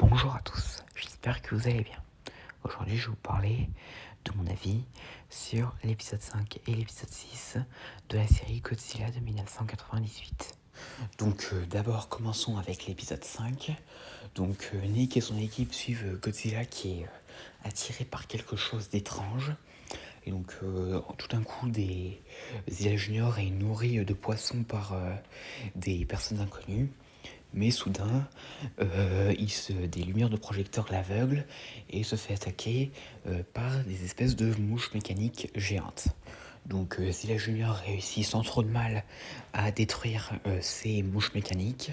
Bonjour à tous, j'espère que vous allez bien. Aujourd'hui, je vais vous parler de mon avis sur l'épisode 5 et l'épisode 6 de la série Godzilla de 1998. D'abord, commençons avec l'épisode 5. Nick et son équipe suivent Godzilla qui est attiré par quelque chose d'étrange. Tout d'un coup, Zilla Junior est nourri de poissons par des personnes inconnues. Mais soudain, des lumières de projecteur l'aveuglent et se fait attaquer par des espèces de mouches mécaniques géantes. Zilla Junior réussit sans trop de mal à détruire ces mouches mécaniques.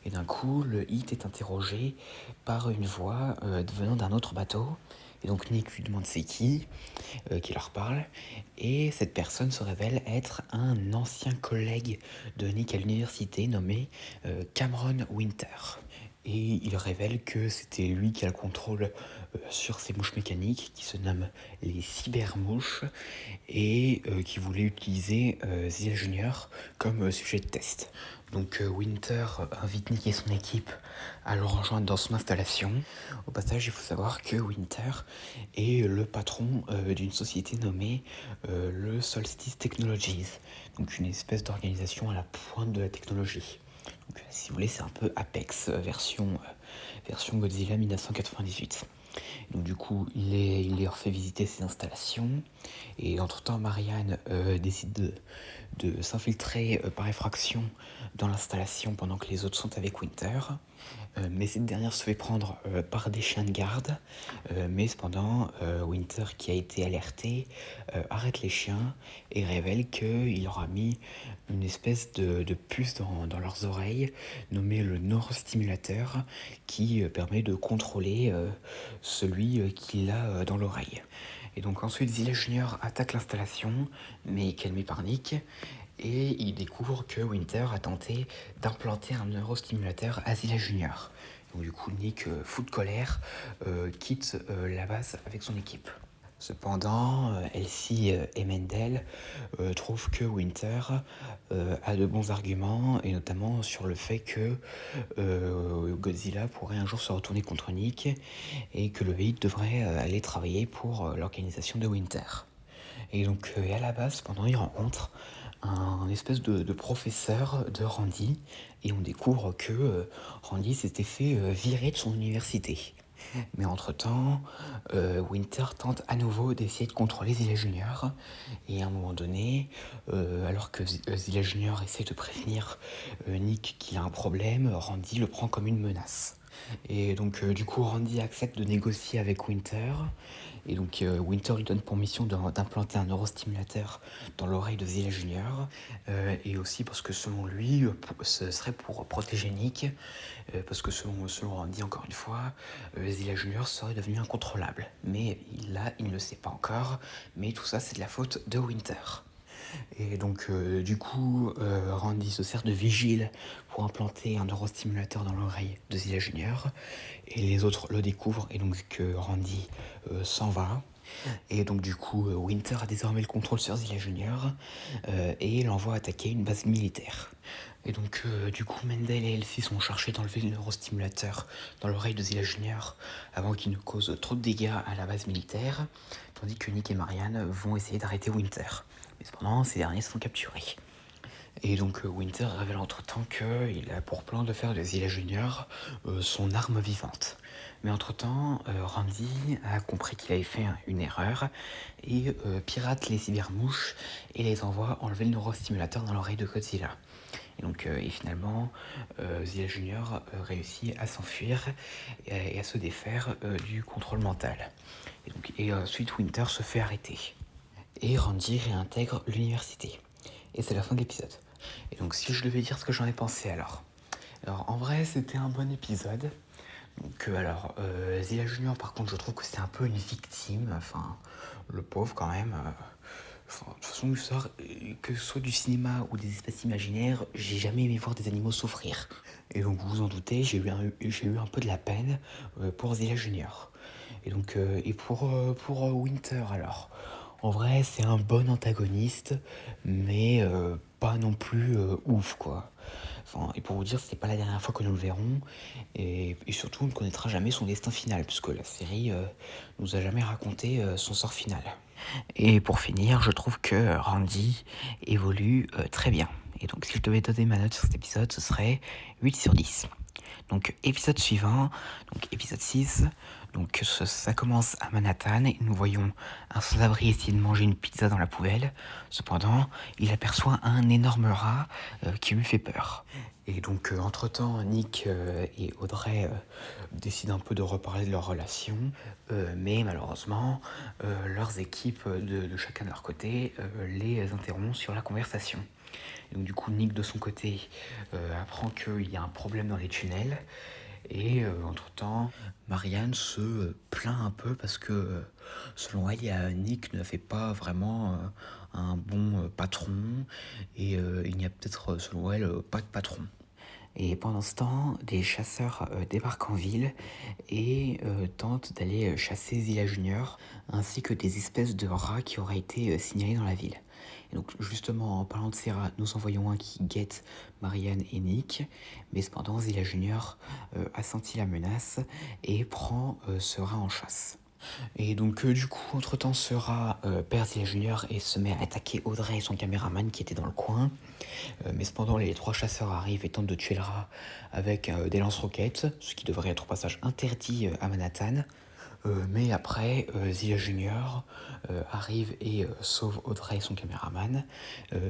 Et d'un coup, le hit est interrogé par une voix venant d'un autre bateau. Et donc Nick lui demande c'est qui leur parle. Et cette personne se révèle être un ancien collègue de Nick à l'université nommé Cameron Winter. Et il révèle que c'était lui qui a le contrôle sur ces mouches mécaniques qui se nomment les cybermouches et qui voulait utiliser Zilla Junior comme sujet de test. Winter invite Nick et son équipe à le rejoindre dans son installation. Au passage, il faut savoir que Winter est le patron d'une société nommée le Solstice Technologies, donc une espèce d'organisation à la pointe de la technologie. Si vous voulez, c'est un peu Apex version Godzilla 1998. Il leur fait visiter ses installations. Et entre-temps, Marianne décide de s'infiltrer par effraction dans l'installation pendant que les autres sont avec Winter. Mais cette dernière se fait prendre par des chiens de garde. Mais cependant, Winter, qui a été alerté, arrête les chiens et révèle qu'il leur a mis une espèce de puce dans leurs oreilles, nommée le neurostimulateur, qui permet de contrôler celui qu'il a dans l'oreille. Et donc ensuite, Zilla Junior attaque l'installation, mais est calmé par Nick. Et il découvre que Winter a tenté d'implanter un neurostimulateur à Zilla Junior. Nick, fou de colère, quitte la base avec son équipe. Cependant, Elsie et Mendel trouvent que Winter a de bons arguments, et notamment sur le fait que Godzilla pourrait un jour se retourner contre Nick et que le VIT devrait aller travailler pour l'organisation de Winter. Et à la base, pendant une rencontre, un espèce de professeur de Randy, et on découvre que Randy s'était fait virer de son université. Mais entre-temps, Winter tente à nouveau d'essayer de contrôler Zilla Junior, et à un moment donné, alors que Zilla Junior essaie de prévenir Nick qu'il a un problème, Randy le prend comme une menace. Et Randy accepte de négocier avec Winter. Et Winter lui donne pour mission d'implanter un neurostimulateur dans l'oreille de Zilla Junior. Et aussi parce que selon lui, ce serait pour protéger Nick. Parce que selon Randy, encore une fois, Zilla Junior serait devenu incontrôlable. Mais il ne le sait pas encore. Mais tout ça, c'est de la faute de Winter. Et Randy se sert de vigile pour implanter un neurostimulateur dans l'oreille de Zilla Junior. Et les autres le découvrent, et Randy s'en va. Et Winter a désormais le contrôle sur Zilla Junior et l'envoie attaquer une base militaire. Et Mendel et Elsie sont chargés d'enlever le neurostimulateur dans l'oreille de Zilla Junior avant qu'il ne cause trop de dégâts à la base militaire, tandis que Nick et Marianne vont essayer d'arrêter Winter. Mais cependant, ces derniers sont capturés. Et Winter révèle entre-temps qu'il a pour plan de faire de Zilla Junior son arme vivante. Mais entre-temps, Randy a compris qu'il avait fait une erreur et pirate les cybermouches et les envoie enlever le neurostimulateur dans l'oreille de Godzilla. Et finalement, Zilla Junior réussit à s'enfuir et à se défaire du contrôle mental. Et ensuite, Winter se fait arrêter. Et Randy réintègre l'université. Et c'est la fin de l'épisode. Et si je devais dire ce que j'en ai pensé alors en vrai, c'était un bon épisode. Zilla Junior, par contre, je trouve que c'est un peu une victime. Enfin, le pauvre quand même. De toute façon, l'histoire, que ce soit du cinéma ou des espèces imaginaires, j'ai jamais aimé voir des animaux souffrir. Et vous vous en doutez, j'ai eu un peu de la peine pour Zilla Junior. Et pour Winter alors. En vrai, c'est un bon antagoniste, mais pas non plus ouf, quoi. Enfin, et pour vous dire, c'est pas la dernière fois que nous le verrons, et surtout, on ne connaîtra jamais son destin final, puisque la série nous a jamais raconté son sort final. Et pour finir, je trouve que Randy évolue très bien. Et donc, si je devais donner ma note sur cet épisode, ce serait 8 sur 10. Donc, épisode suivant, donc épisode 6. Donc, ça commence à Manhattan et nous voyons un sans-abri essayer de manger une pizza dans la poubelle. Cependant, il aperçoit un énorme rat qui lui fait peur. Et donc, entre-temps, Nick et Audrey décident un peu de reparler de leur relation, mais malheureusement, leurs équipes de chacun de leur côté les interrompent sur la conversation. Et donc, du coup, Nick, de son côté, apprend qu'il y a un problème dans les tunnels. Et entre-temps, Marianne se plaint un peu parce que, selon elle, Nick ne fait pas vraiment un bon patron. Et il n'y a peut-être, selon elle, pas de patron. Et pendant ce temps, des chasseurs débarquent en ville et tentent d'aller chasser Zilla Junior, ainsi que des espèces de rats qui auraient été signalés dans la ville. Et donc justement, en parlant de ces rats, nous en voyons un qui guette Marianne et Nick, mais cependant Zilla Junior a senti la menace et prend ce rat en chasse. Et donc du coup, entre-temps, ce rat perd Zilla Junior et se met à attaquer Audrey et son caméraman qui était dans le coin. Mais cependant, les 3 chasseurs arrivent et tentent de tuer le rat avec des lance-roquettes, ce qui devrait être au passage interdit à Manhattan. Mais après, Zilla Junior arrive et sauve Audrey et son caméraman.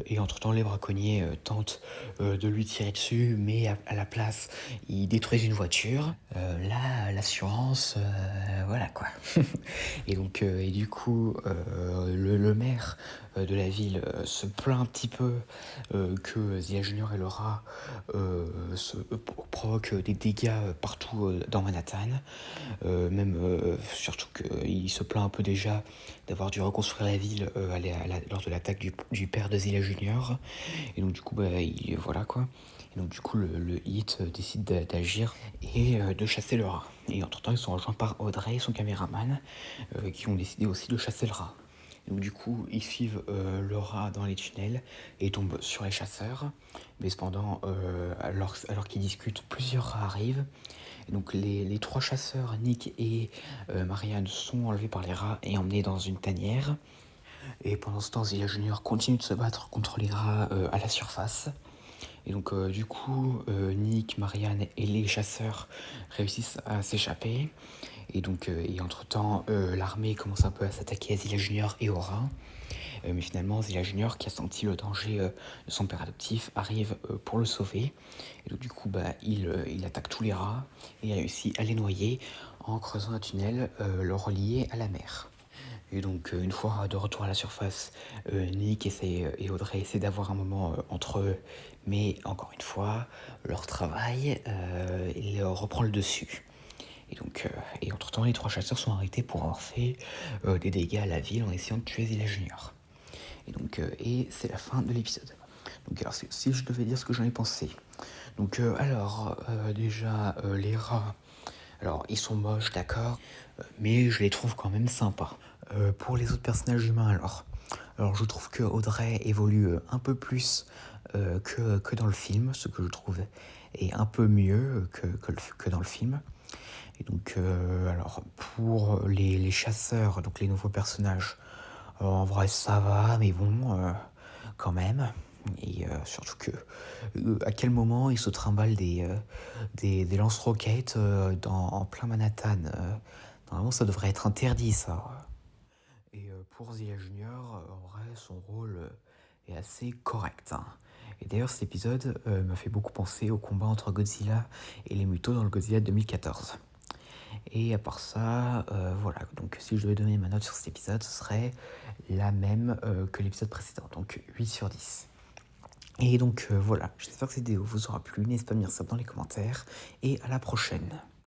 Et entre-temps, les braconniers tentent de lui tirer dessus, mais à la place, ils détruisent une voiture. Là, l'assurance, voilà quoi. Et donc, et du coup, le maire de la ville se plaint un petit peu que Zilla Junior et le rat provoquent des dégâts partout dans Manhattan. Même surtout qu'il se plaint un peu déjà d'avoir dû reconstruire la ville lors de l'attaque du père de Zilla Junior. Et donc du coup, voilà quoi. Et donc du coup, le hit décide d'agir et de chasser le rat. Et entre-temps, ils sont rejoints par Audrey et son caméraman qui ont décidé aussi de chasser le rat. Et donc du coup, ils suivent le rat dans les tunnels et tombent sur les chasseurs. Mais cependant, alors qu'ils discutent, plusieurs rats arrivent. Et donc les 3 chasseurs, Nick et Marianne, sont enlevés par les rats et emmenés dans une tanière. Et pendant ce temps, Zilla Junior continue de se battre contre les rats à la surface. Et donc du coup, Nick, Marianne et les chasseurs réussissent à s'échapper. Et donc, et entre-temps, l'armée commence un peu à s'attaquer à Zilla Junior et aux rats. Mais finalement, Zilla Junior, qui a senti le danger de son père adoptif, arrive pour le sauver. Et donc du coup, il attaque tous les rats et il réussit à les noyer en creusant un tunnel le relier à la mer. Et donc, une fois de retour à la surface, Nick et Audrey essaient d'avoir un moment entre eux, mais encore une fois, leur travail il reprend le dessus. Et donc, et entre-temps, les 3 chasseurs sont arrêtés pour avoir fait des dégâts à la ville en essayant de tuer Zilla Junior. Et donc, et c'est la fin de l'épisode. Donc, alors, si je devais dire ce que j'en ai pensé. Donc, déjà, les rats, alors, ils sont moches, d'accord, mais je les trouve quand même sympas. Pour les autres personnages humains, alors je trouve que Audrey évolue un peu plus que dans le film, ce que je trouve est un peu mieux que dans le film. Et donc, alors, pour les chasseurs, donc les nouveaux personnages, en vrai, ça va, mais bon, quand même. Et surtout que, à quel moment ils se trimballent des lance-roquettes en plein Manhattan normalement, ça devrait être interdit, ça. Et pour Zilla Junior, en vrai, son rôle est assez correct, hein. Et d'ailleurs, cet épisode m'a fait beaucoup penser au combat entre Godzilla et les Mutos dans le Godzilla 2014. Et à part ça, voilà. Donc, si je devais donner ma note sur cet épisode, ce serait la même que l'épisode précédent, donc 8 sur 10. Et donc voilà, j'espère que cette vidéo vous aura plu, n'hésitez pas à me dire ça dans les commentaires, et à la prochaine.